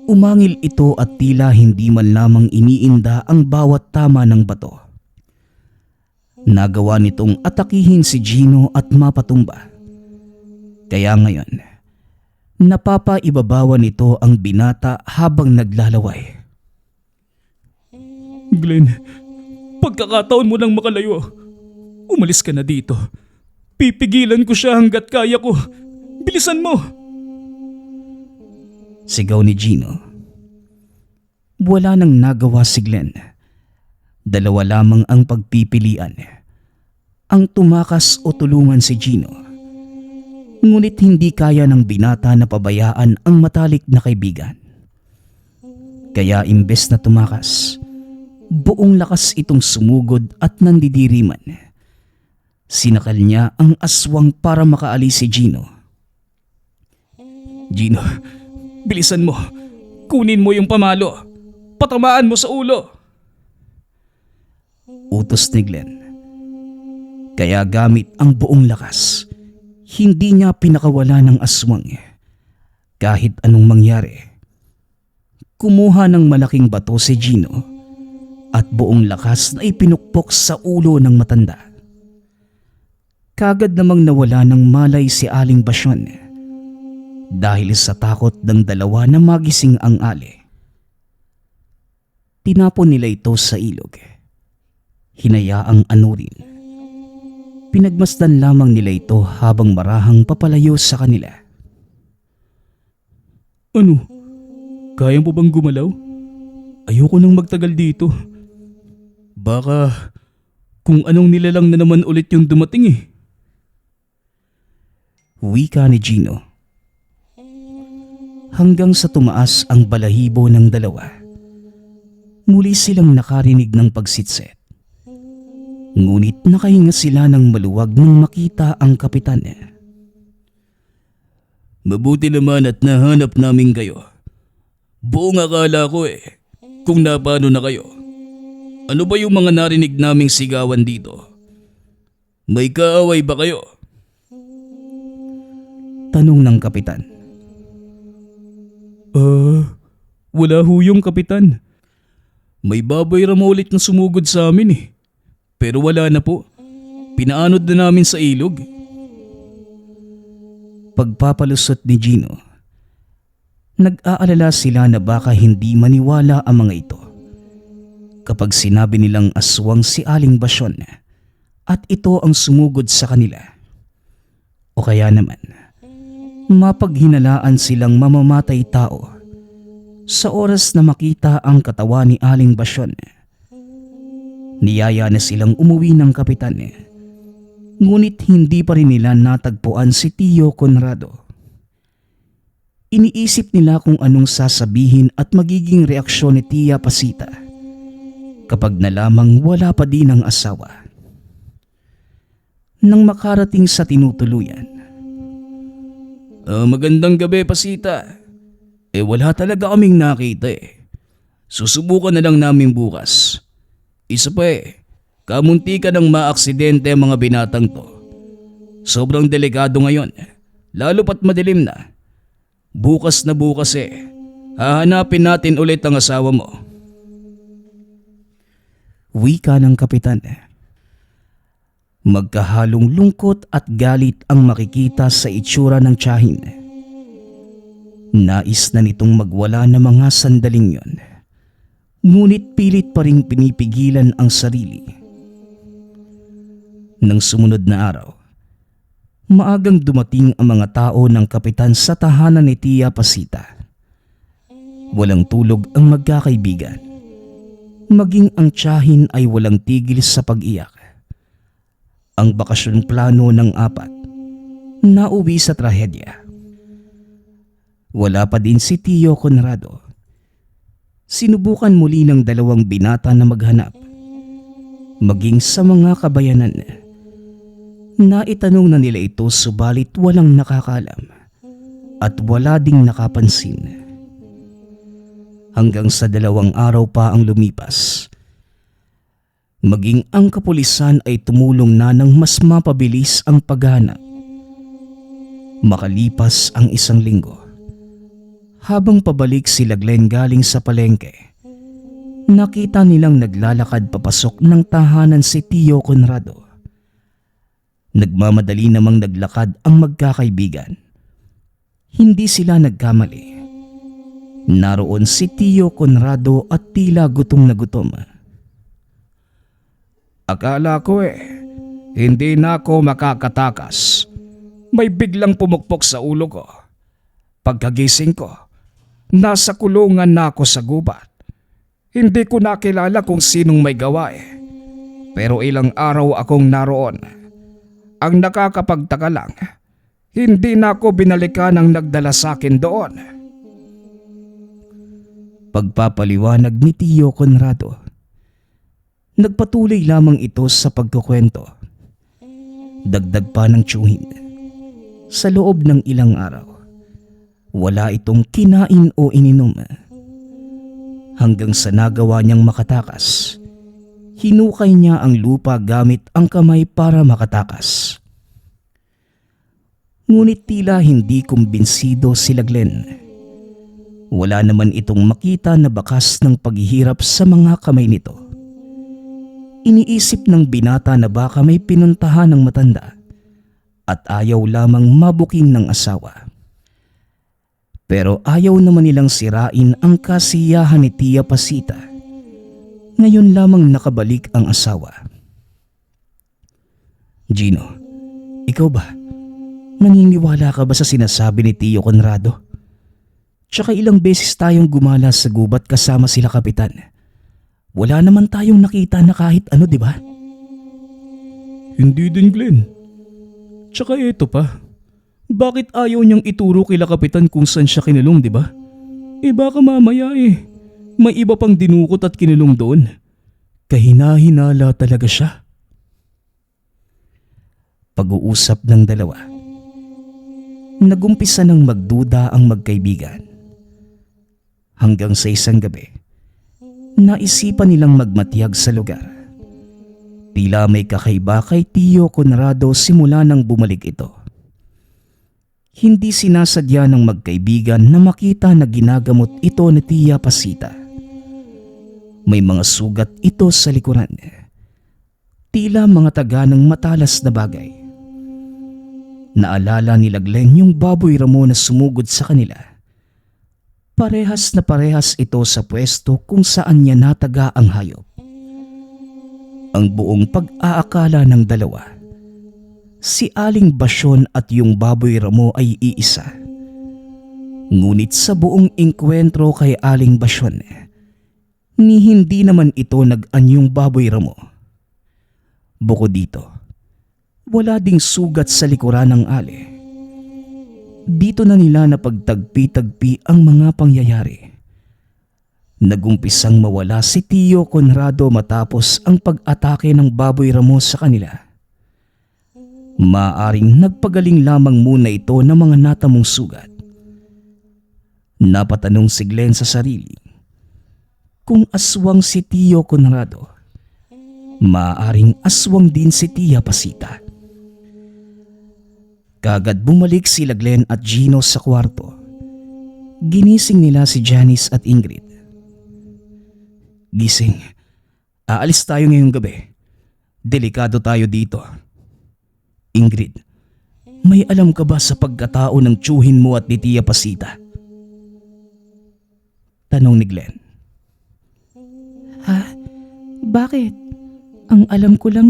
Speaker 1: Umangil ito at tila hindi man lamang iniinda ang bawat tama ng bato. Nagawa nitong atakihin si Gino at mapatumba. Kaya ngayon, napapaibabawan nito ang binata habang naglalaway.
Speaker 2: Glenn, pagkakataon mo nang makalayo. Umalis ka na dito. Pipigilan ko siya hanggat kaya ko. Bilisan mo!
Speaker 1: Sigaw ni Gino. Wala nang nagawa si Glenn. Dalawa lamang ang pagpipilian. Ang tumakas o tulungan si Gino. Ngunit hindi kaya ng binata na pabayaan ang matalik na kaibigan. Kaya imbes na tumakas, buong lakas itong sumugod at nandidiriman. Sinakal niya ang aswang para makaalis si Gino.
Speaker 2: Gino, bilisan mo. Kunin mo yung pamalo. Patamaan mo sa ulo.
Speaker 1: Utos ni Glenn. Kaya gamit ang buong lakas, hindi niya pinakawala ng aswang. Kahit anong mangyari. Kumuha ng malaking bato si Gino at buong lakas na ipinukpok sa ulo ng matanda. Kagad namang nawala ng malay si Aling Basyon dahil sa takot ng dalawa na magising ang ali. Tinapon nila ito sa ilog. Hinayaang anurin. Pinagmasdan lamang nila ito habang marahang papalayo sa kanila.
Speaker 2: Ano? Kaya mo bang gumalaw? Ayoko nang magtagal dito. Baka kung anong nilalang na naman ulit yung dumating eh.
Speaker 1: Wika ni Gino. Hanggang sa tumaas ang balahibo ng dalawa. Muli silang nakarinig ng pagsitset. Ngunit nakahinga sila ng maluwag nang makita ang kapitan.
Speaker 2: Mabuti naman at nahanap namin kayo. Buong akala ko kung napano na kayo. Ano ba yung mga narinig naming sigawan dito? May kaaway ba kayo?
Speaker 1: Tanong ng kapitan.
Speaker 2: Wala ho yung kapitan. May baboy ramo ulit na sumugod sa amin eh. Pero wala na po. Pinaanod na namin sa ilog.
Speaker 1: Pagpapalusot ni Gino, nag-aalala sila na baka hindi maniwala ang mga ito kapag sinabi nilang aswang si Aling Basyon at ito ang sumugod sa kanila. O kaya naman, mapaghinalaan silang mamamatay tao sa oras na makita ang katawan ni Aling Basyon. Niyaya na silang umuwi ng kapitan. Ngunit hindi pa rin nila natagpuan si Tio Conrado. Iniisip nila kung anong sasabihin at magiging reaksyon ni Tia Pasita kapag nalamang wala pa din ang asawa. Nang makarating sa tinutuluyan.
Speaker 2: Magandang gabi, Pasita. Wala talaga kaming nakita Susubukan na lang namin bukas. Isa pa kamunti ka ng maaksidente ang mga binatang to. Sobrang delikado ngayon, lalo pat madilim na. Bukas na bukas hahanapin natin ulit ang asawa mo.
Speaker 1: Wika ng kapitan. Magkahalong lungkot at galit ang makikita sa itsura ng tiyahin. Nais na nitong magwala ng mga sandaling yon. Ngunit pilit pa ring pinipigilan ang sarili. Nang sumunod na araw, maagang dumating ang mga tao ng kapitan sa tahanan ni Tia Pasita. Walang tulog ang magkakaibigan. Maging ang tiyahin ay walang tigil sa pag-iyak. Ang bakasyon plano ng apat, nauwi sa trahedya. Wala pa din si Tio Conrado. Sinubukan muli ng dalawang binata na maghanap. Maging sa mga kabayanan. Naitanong na nila ito subalit walang nakakalam at wala ding nakapansin. Hanggang sa 2 araw pa ang lumipas. Maging ang kapulisan ay tumulong na ng mas mapabilis ang paghahanap. Makalipas ang 1 linggo. Habang pabalik sila Glenn galing sa palengke, nakita nilang naglalakad papasok ng tahanan si Tio Conrado. Nagmamadali namang naglakad ang magkakaibigan. Hindi sila nagkamali. Naroon si Tio Conrado at tila gutom na gutom.
Speaker 2: Akala ko hindi na ako makakatakas. May biglang pumukpok sa ulo ko. Pagkagising ko, nasa kulungan na ako sa gubat. Hindi ko nakilala kung sinong may gawa Pero ilang araw akong naroon. Ang nakakapagtaka lang, hindi na ako binalikan ng nagdala sa akin doon.
Speaker 1: Pagpapaliwanag ni Tio Conrado. Nagpatuloy lamang ito sa pagkukwento. Dagdag pa ng tiyuhin. Sa loob ng ilang araw, wala itong kinain o ininom. Hanggang sa nagawa niyang makatakas, hinukay niya ang lupa gamit ang kamay para makatakas. Ngunit tila hindi kumbinsido sila Glenn. Wala naman itong makita na bakas ng paghihirap sa mga kamay nito. Iniisip ng binata na baka may pinuntahan ng matanda at ayaw lamang mabuking ng asawa. Pero ayaw naman nilang sirain ang kasiyahan ni Tia Pasita. Ngayon lamang nakabalik ang asawa. Gino, ikaw ba? Naniniwala ka ba sa sinasabi ni Tio Conrado? Tsaka ilang beses tayong gumala sa gubat kasama sila kapitan. Wala naman tayong nakita na kahit ano, di ba?
Speaker 2: Hindi din, Glenn. Tsaka eto pa. Bakit ayaw niyang ituro kila kapitan kung saan siya kinulong, di ba? Baka mamaya may iba pang dinukot at kinulong doon. Kahina-hinala talaga siya.
Speaker 1: Pag-uusap ng dalawa. Nagumpisa ng magduda ang magkaibigan. Hanggang sa isang gabi, naisipan nilang magmatiyag sa lugar. Tila may kakaiba kay Tio Conrado simula nang bumalik ito. Hindi sinasadya ng magkaibigan na makita na ginagamot ito ni Tia Pasita. May mga sugat ito sa likuran. Tila mga taga ng matalas na bagay. Naalala nila Glenn yung baboy ramo na sumugod sa kanila. Parehas na parehas ito sa pwesto kung saan niya nataga ang hayop. Ang buong pag-aakala ng dalawa, si Aling Basyon at yung baboy ramo ay iisa. Ngunit sa buong engkwentro kay Aling Basyon, ni hindi naman ito nag-anyong baboy ramo. Bukod dito, wala ding sugat sa likuran ng ali. Dito na nila napagtagpi-tagpi ang mga pangyayari. Nagumpisang mawala si Tio Conrado matapos ang pag-atake ng baboy ramo sa kanila. Maaring nagpagaling lamang muna ito ng mga natamong sugat. Napatanong si Glenn sa sarili, kung aswang si Tio Conrado, maaring aswang din si Tia Pasita. Kagad bumalik sila Glenn at Gino sa kwarto. Ginising nila si Janice at Ingrid. Gising, aalis tayo ngayong gabi. Delikado tayo dito. Ingrid, may alam ka ba sa pagkatao ng tiyuhin mo at ni Tia Pasita? Tanong ni Glenn. Ha? Bakit? Ang alam ko lang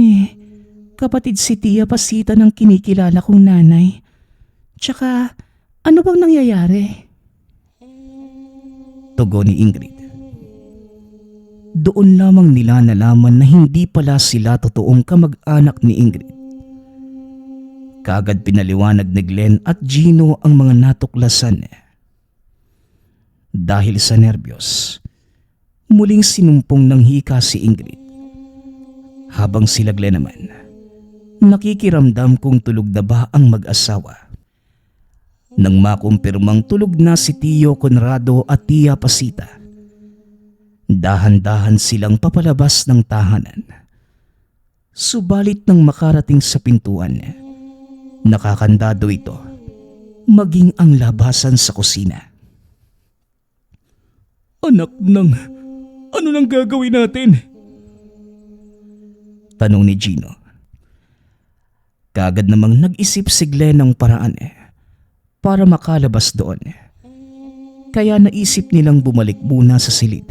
Speaker 1: kapatid si Tia Pasita ng kinikilala kong nanay. Tsaka, ano bang nangyayari? Tugon ni Ingrid. Doon lamang nila nalaman na hindi pala sila totoong kamag-anak ni Ingrid. Kagad pinaliwanag ni Glenn at Gino ang mga natuklasan. Dahil sa nerbiyos, muling sinumpong ng hika si Ingrid. Habang sila Glenn naman, nakikiramdam kung tulog na ba ang mag-asawa. Nang makumpirmang tulog na si Tio Conrado at Tia Pasita, dahan-dahan silang papalabas ng tahanan. Subalit nang makarating sa pintuan, nakakandado ito, maging ang labasan sa kusina. Anak ng... Ano nang gagawin natin? Tanong ni Gino. Kagad namang nag-isip si Glenn ng paraan para makalabas doon. Kaya naisip nilang bumalik muna sa silid.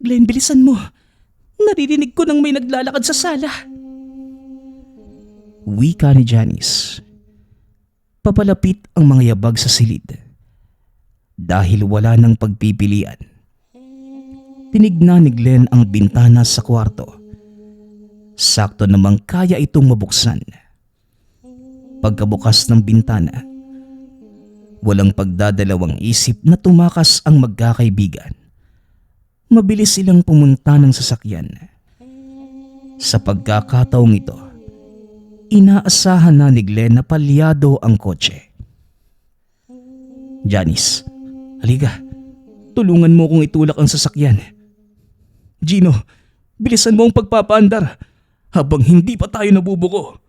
Speaker 1: Glenn, bilisan mo. Naririnig ko nang may naglalakad sa sala. Wika ni Janice. Papalapit ang mga yabag sa silid. Dahil wala nang pagpipilian. Tinignan ni Glenn ang bintana sa kwarto. Sakto namang kaya itong mabuksan. Pagkabukas ng bintana, walang pagdadalawang isip na tumakas ang magkakaibigan. Mabilis silang pumunta ng sasakyan. Sa pagkakataong ito, inaasahan na ni Glenn na palyado ang kotse. Janice, halika. Tulungan mo kong itulak ang sasakyan. Gino, bilisan mo ang pagpapaandar habang hindi pa tayo nabubuko.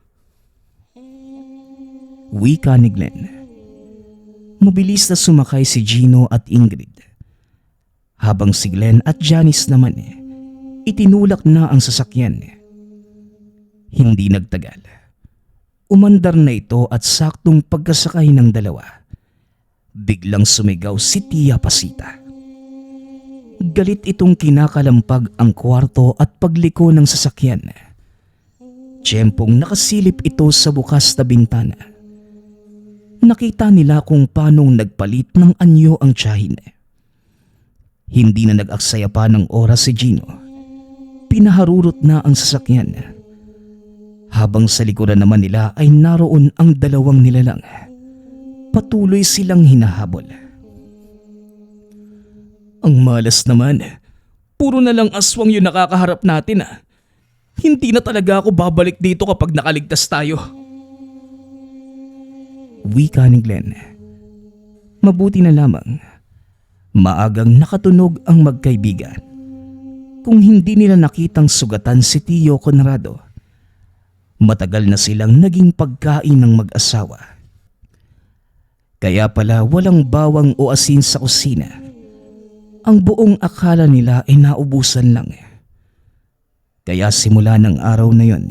Speaker 1: Wika ni Glenn. Mabilis na sumakay si Gino at Ingrid. Habang si Glenn at Janice naman itinulak na ang sasakyan. Hindi nagtagal. Umandar na ito at saktong pagkasakay ng dalawa. Biglang sumigaw si Tia Pasita. Galit itong kinakalampag ang kwarto at pagliko ng sasakyan. Tiyempong nakasilip ito sa bukas na bintana. Nakita nila kung paanong nagpalit ng anyo ang tiyahin. Hindi na nag-aksaya pa ng oras si Gino. Pinaharurot na ang sasakyan. Habang sa likuran naman nila ay naroon ang dalawang nilalang. Patuloy silang hinahabol. Ang malas naman. Puro na lang aswang yung nakakaharap natin . Hindi na talaga ako babalik dito kapag nakaligtas tayo. Wika ni Glenn. Mabuti na lamang. Maagang nakatunog ang magkaibigan. Kung hindi nila nakitang sugatan si Tio Conrado, matagal na silang naging pagkain ng mag-asawa. Kaya pala walang bawang o asin sa kusina. Ang buong akala nila ay naubusan lang. Kaya simula ng araw na yon,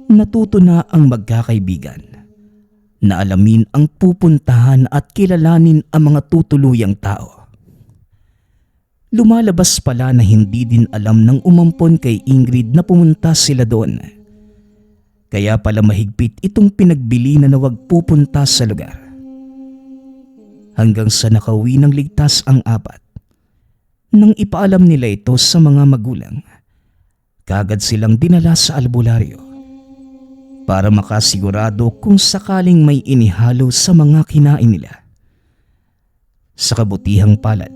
Speaker 1: natuto na ang magkakaibigan na alamin ang pupuntahan at kilalanin ang mga tutuluyang tao. Lumalabas pala na hindi din alam ng umampon kay Ingrid na pumunta sila doon. Kaya pala mahigpit itong pinagbili na huwag pupunta sa lugar. Hanggang sa nakauwi ng ligtas ang apat. Nang ipaalam nila ito sa mga magulang, kagad silang dinala sa albularyo para makasigurado kung sakaling may inihalo sa mga kinain nila. Sa kabutihang palad,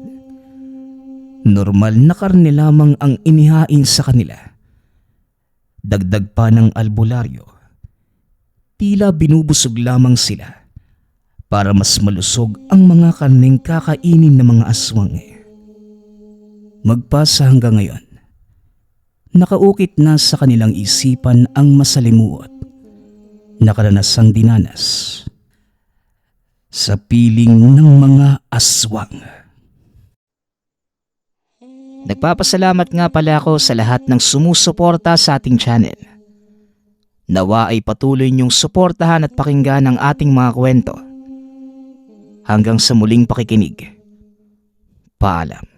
Speaker 1: normal na karne lamang ang inihain sa kanila. Dagdag pa ng albularyo, tila binubusog lamang sila para mas malusog ang mga karneng kakainin ng mga aswang. Magpasa hanggang ngayon, nakaukit na sa kanilang isipan ang masalimuot na karanasang dinanas sa piling ng mga aswang. Nagpapasalamat nga pala ako sa lahat ng sumusuporta sa ating channel. Nawa ay patuloy niyong suportahan at pakinggan ang ating mga kwento. Hanggang sa muling pakikinig. Paalam.